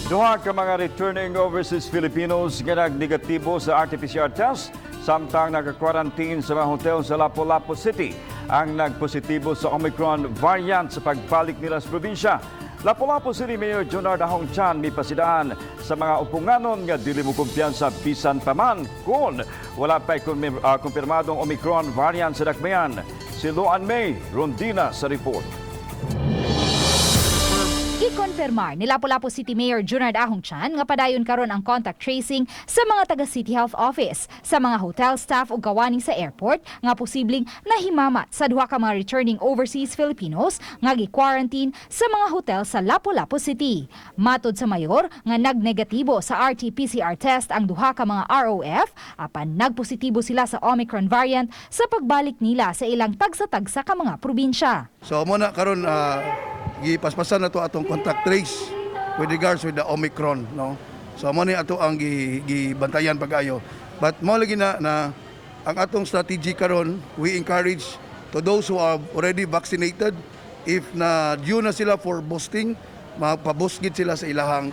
Duha ka mga returning overseas Filipinos nga negatibo sa RT-PCR test samtang naka-quarantine sa mga hotel sa Lapu-Lapu City ang nagpositibo sa Omicron variant sa pagbalik nila sa probinsya. Lapu-Lapu City Mayor Junard Ahong-Chan may pasidaan sa mga upunganon nga dili mo kumpiyansa bisan pa man kung wala pa'y kumpirmadong Omicron variant sa dakbayan. Si Luan May Rondina sa report. Ikonfirmar ni Lapu-Lapu City Mayor Junard Ahong-Chan nga padayon karon ang contact tracing sa mga taga City Health Office, sa mga hotel staff ug kawani sa airport nga posibleng nahimamat sa duha ka mga returning overseas Filipinos nga gi-quarantine sa mga hotel sa Lapu-Lapu City. Matod sa mayor nga nagnegatibo sa RT-PCR test ang duha ka mga ROF, apan nagpositibo sila sa Omicron variant sa pagbalik nila sa ilang tagsa-tagsa ka mga probinsya. So muna karon gipaspasan na to atong contact trace with regards with the Omicron, no. So mo ni ato ang gibantayan pag-ayo. But mo lagi na ang atong strategy karon, we encourage to those who are already vaccinated, if na due na sila for boosting, magpa-boost gid sila sa ilahang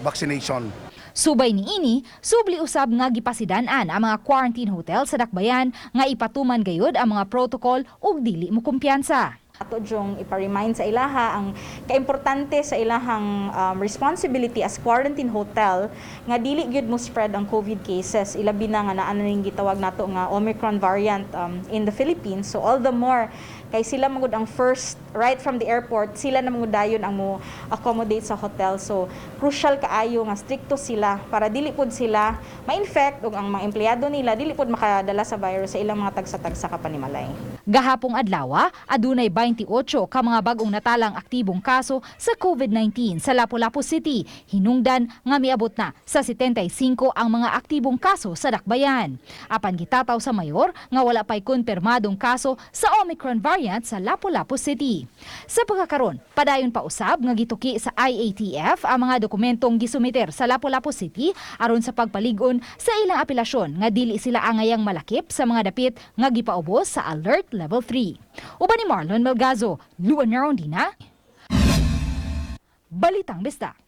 vaccination. Subay niini, subli usab nga gipasidan-an ang mga quarantine hotel sa dakbayan nga ipatuman gayud ang mga protocol ug dili mo kumpiyansa. Ato jong ipa-remind sa ilaha ang kaimportante sa ilahang responsibility as quarantine hotel nga dili gyud mo spread ang COVID cases, ilabi na nga naa ning gitawag nato nga Omicron variant in the Philippines. So all the more kay sila magud ang first right from the airport, sila na magud dayon ang mo accommodate sa hotel. So crucial kaayo nga stricto sila para dili pud sila ma-infect ug ang mga empleyado nila dili pud makadala sa virus sa ilang mga tagsa-tagsa ka panimalay. Gahapong adlaw, adunay 28 ka mga bagong natalang aktibong kaso sa COVID-19 sa Lapu-Lapu City. Hinungdan nga miabot na sa 75 ang mga aktibong kaso sa dakbayan. Apan gitataw sa mayor nga wala pa'y kumpirmadong kaso sa Omicron variant sa Lapu-Lapu City. Sa pagkakaron, padayon pa usab nga gituki sa IATF ang mga dokumentong gisumiter sa Lapu-Lapu City aron sa pagpalig-on sa ilang apelasyon nga dili sila angayang malakip sa mga dapit nga gipaubos sa Alert Level 3. Uban ni Marlon Melgazo, Luan Rondina, Balitang Bisdak.